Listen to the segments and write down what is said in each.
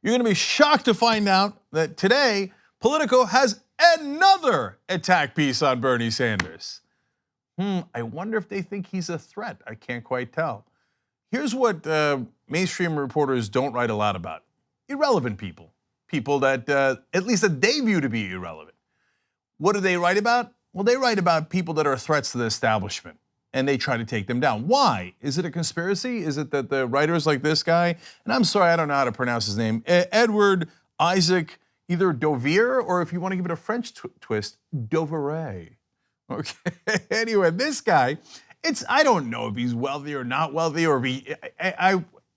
You're going to be shocked to find out that today, Politico has another attack piece on Bernie Sanders. I wonder if they think he's a threat. I can't quite tell. Here's what mainstream reporters don't write a lot about. Irrelevant people. People that, at least that they view to be irrelevant. What do they write about? Well, they write about people that are threats to the establishment, and they try to take them down. Why? Is it a conspiracy? Is it that the writers like this guy, and I'm sorry, I don't know how to pronounce his name, Edward Isaac, either Dovier, or if you want to give it a French twist, Doveret. Okay, anyway, this guy, I don't know if he's wealthy or not wealthy, or if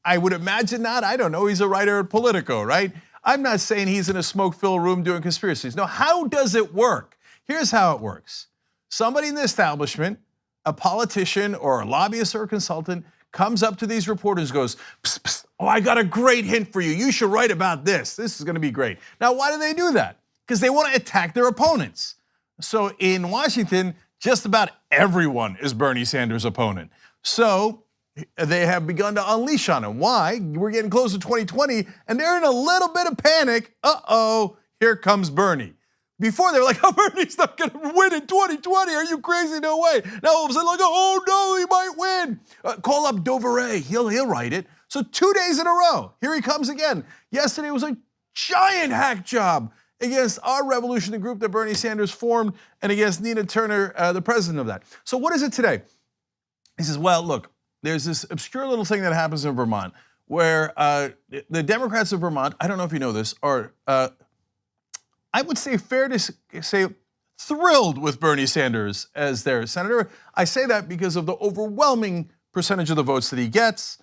I would imagine not, I don't know, he's a writer at Politico, right? I'm not saying he's in a smoke-filled room doing conspiracies. No, how does it work? Here's how it works. Somebody in the establishment, a politician or a lobbyist or a consultant, comes up to these reporters and goes, psst, psst, oh, I got a great hint for you. You should write about this. This is gonna be great. Now, why do they do that? Because they want to attack their opponents. So in Washington, just about everyone is Bernie Sanders' opponent. So they have begun to unleash on him. Why? We're getting close to 2020 and they're in a little bit of panic. Uh-oh, here comes Bernie. Before they were like, oh, Bernie's not gonna win in 2020. Are you crazy? No way. Now all of a sudden like, oh no, he might win. Call up Doveret, he'll write it. So 2 days in a row, here he comes again. Yesterday was a giant hack job against our revolution, the group that Bernie Sanders formed, and against Nina Turner, the president of that. So what is it today? He says, well, look, there's this obscure little thing that happens in Vermont where the Democrats of Vermont, I don't know if you know this, are, I would say fair to say, thrilled with Bernie Sanders as their senator. I say that because of the overwhelming percentage of the votes that he gets.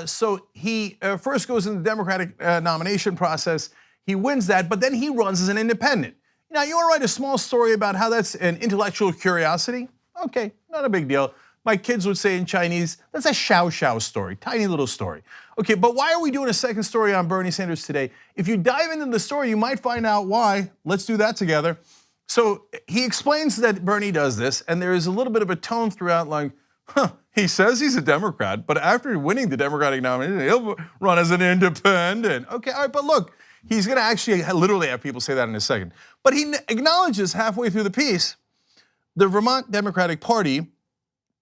So he first goes in the Democratic nomination process. He wins that, but then he runs as an independent. Now, you want to write a small story about how that's an intellectual curiosity? Okay, not a big deal. My kids would say in Chinese, that's a xiao story, tiny little story. Okay, but why are we doing a second story on Bernie Sanders today? If you dive into the story, you might find out why. Let's do that together. So he explains that Bernie does this, and there is a little bit of a tone throughout like, he says he's a Democrat, but after winning the Democratic nomination, he'll run as an independent. Okay, all right, but look, he's gonna actually literally have people say that in a second. But he acknowledges halfway through the piece, the Vermont Democratic Party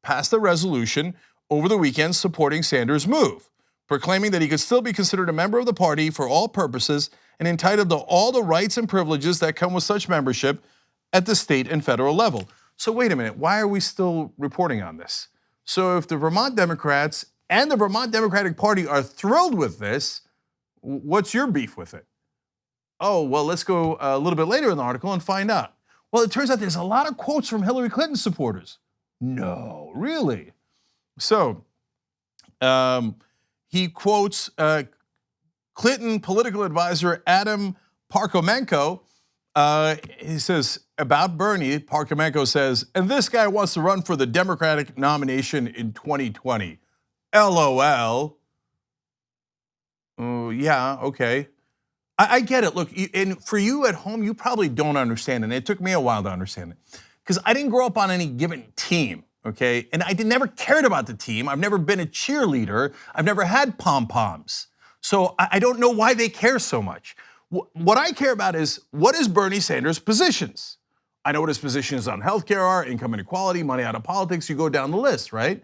passed a resolution over the weekend supporting Sanders' move, proclaiming that he could still be considered a member of the party for all purposes and entitled to all the rights and privileges that come with such membership at the state and federal level. So wait a minute, why are we still reporting on this? So if the Vermont Democrats and the Vermont Democratic Party are thrilled with this, what's your beef with it? Oh, well, let's go a little bit later in the article and find out. Well, it turns out there's a lot of quotes from Hillary Clinton supporters. No, really? So he quotes Clinton political advisor Adam Parkomenko. He says about Bernie, Parkomenko says, and this guy wants to run for the Democratic nomination in 2020. LOL. Oh, yeah, okay. I get it. Look, and for you at home, you probably don't understand, and it took me a while to understand it. Because I didn't grow up on any given team, okay? And I never cared about the team. I've never been a cheerleader. I've never had pom-poms. So I don't know why they care so much. What I care about is, what is Bernie Sanders' positions? I know what his positions on healthcare are, income inequality, money out of politics, you go down the list, right?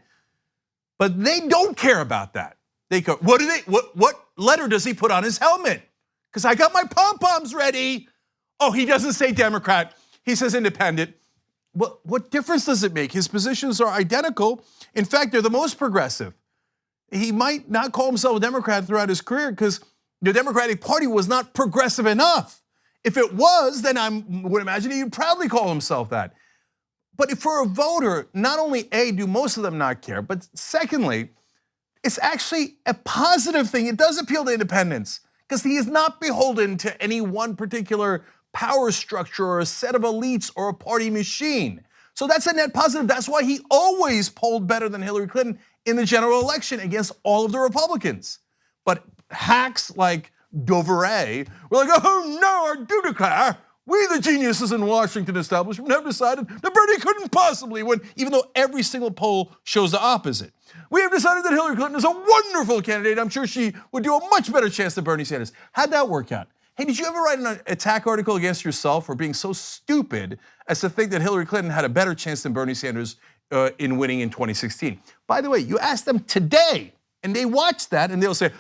But they don't care about that. They go, what letter does he put on his helmet? Because I got my pom-poms ready. Oh, he doesn't say Democrat, he says independent. Well, what difference does it make? His positions are identical. In fact, they're the most progressive. He might not call himself a Democrat throughout his career because the Democratic Party was not progressive enough. If it was, then I would imagine he'd proudly call himself that. But for a voter, not only A, do most of them not care, but secondly, it's actually a positive thing. It does appeal to independents because he is not beholden to any one particular power structure or a set of elites or a party machine. So that's a net positive. That's why he always polled better than Hillary Clinton in the general election against all of the Republicans. But hacks like Doveret were like, oh no, I do declare, We, the geniuses in Washington establishment, have decided that Bernie couldn't possibly win, even though every single poll shows the opposite. We have decided that Hillary Clinton is a wonderful candidate. I'm sure she would do a much better chance than Bernie Sanders. How'd that work out? Hey, did you ever write an attack article against yourself for being so stupid as to think that Hillary Clinton had a better chance than Bernie Sanders in winning in 2016? By the way, you ask them today, and they watch that, and they'll say,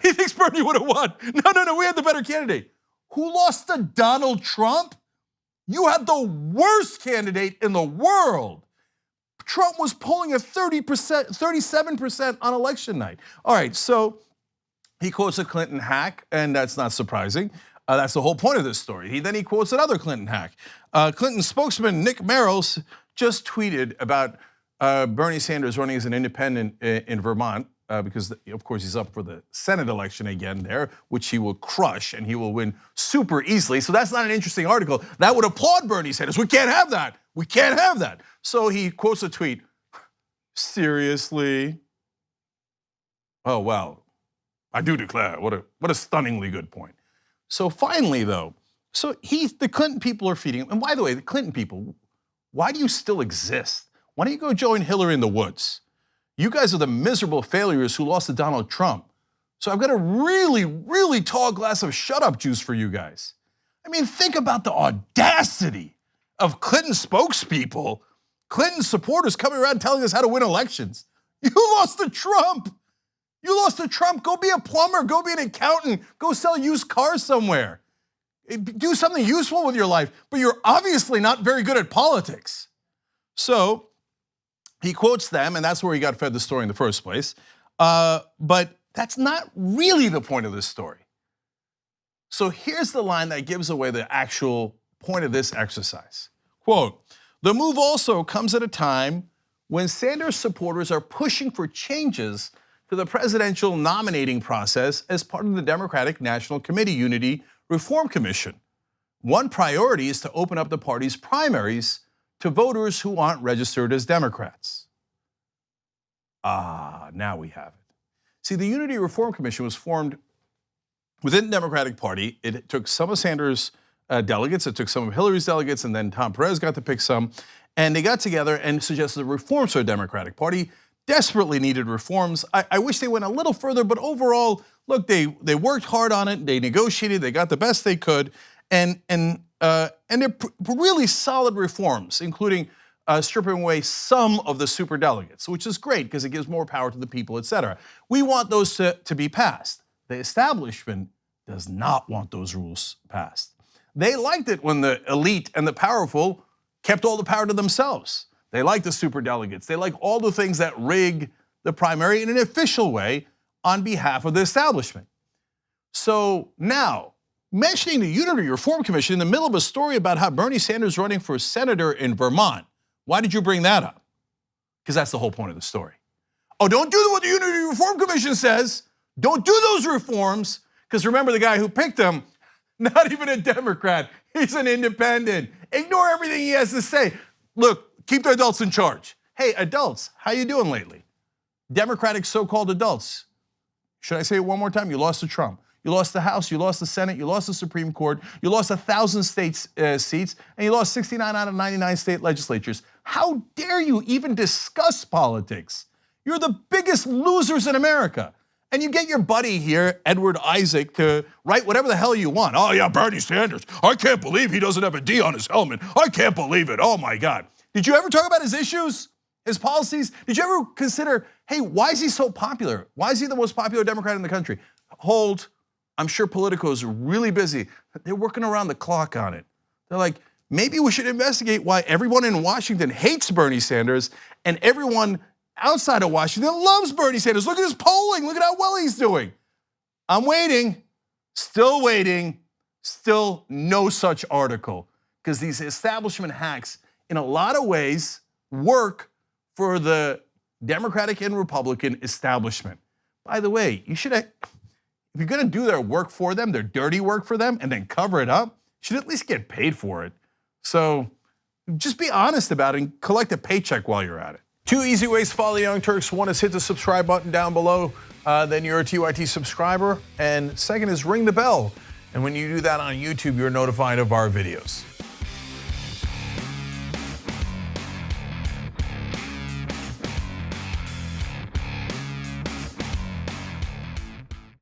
he thinks Bernie would have won. No, we had the better candidate. Who lost to Donald Trump? You had the worst candidate in the world. Trump was polling at 37% on election night. All right, so he quotes a Clinton hack, and that's not surprising. That's the whole point of this story. Then he quotes another Clinton hack. Clinton spokesman Nick Merrills just tweeted about Bernie Sanders running as an independent in Vermont, because of course he's up for the Senate election again there, which he will crush and he will win super easily. So that's not an interesting article. That would applaud Bernie Sanders. We can't have that. We can't have that. So he quotes a tweet. Seriously? Oh, well, I do declare, what a stunningly good point. So finally though, the Clinton people are feeding him. And by the way, the Clinton people, why do you still exist? Why don't you go join Hillary in the woods? You guys are the miserable failures who lost to Donald Trump. So I've got a really, really tall glass of shut up juice for you guys. I mean, think about the audacity of Clinton spokespeople, Clinton supporters coming around telling us how to win elections. You lost to Trump. You lost to Trump. Go be a plumber, go be an accountant, go sell used cars somewhere. Do something useful with your life, but you're obviously not very good at politics. So he quotes them, and that's where he got fed the story in the first place. But that's not really the point of this story. So here's the line that gives away the actual point of this exercise. Quote, the move also comes at a time when Sanders supporters are pushing for changes to the presidential nominating process as part of the Democratic National Committee Unity Reform Commission. One priority is to open up the party's primaries to voters who aren't registered as Democrats. Now we have it. See, the Unity Reform Commission was formed within the Democratic Party. It took some of Sanders' delegates, it took some of Hillary's delegates, and then Tom Perez got to pick some. And they got together and suggested reforms for the Democratic Party. Desperately needed reforms. I wish they went a little further, but overall, look, they worked hard on it. They negotiated. They got the best they could, and they're really solid reforms, including stripping away some of the superdelegates, which is great because it gives more power to the people, et cetera. We want those to be passed. The establishment does not want those rules passed. They liked it when the elite and the powerful kept all the power to themselves. They like the superdelegates. They like all the things that rig the primary in an official way on behalf of the establishment. So now, mentioning the Unity Reform Commission in the middle of a story about how Bernie Sanders is running for senator in Vermont, why did you bring that up? Because that's the whole point of the story. Oh, don't do what the Unity Reform Commission says. Don't do those reforms, because remember the guy who picked him, not even a Democrat, he's an independent. Ignore everything he has to say. Look, keep the adults in charge. Hey, adults, how you doing lately? Democratic so-called adults. Should I say it one more time? You lost to Trump. You lost the House, you lost the Senate, you lost the Supreme Court, you lost 1,000 state seats, and you lost 69 out of 99 state legislatures. How dare you even discuss politics? You're the biggest losers in America. And you get your buddy here, Edward Isaac, to write whatever the hell you want. Oh yeah, Bernie Sanders. I can't believe he doesn't have a D on his helmet. I can't believe it. Oh my God. Did you ever talk about his issues, his policies? Did you ever consider, hey, why is he so popular? Why is he the most popular Democrat in the country? Hold, I'm sure Politico is really busy. They're working around the clock on it. They're like, maybe we should investigate why everyone in Washington hates Bernie Sanders and everyone outside of Washington loves Bernie Sanders. Look at his polling. Look at how well he's doing. I'm waiting, still no such article, because these establishment hacks in a lot of ways work for the Democratic and Republican establishment. By the way, you should, if you're gonna do their work for them, their dirty work for them, and then cover it up, you should at least get paid for it. So just be honest about it and collect a paycheck while you're at it. 2 easy ways to follow the Young Turks. One is hit the subscribe button down below, then you're a TYT subscriber. And second is ring the bell. And when you do that on YouTube, you're notified of our videos.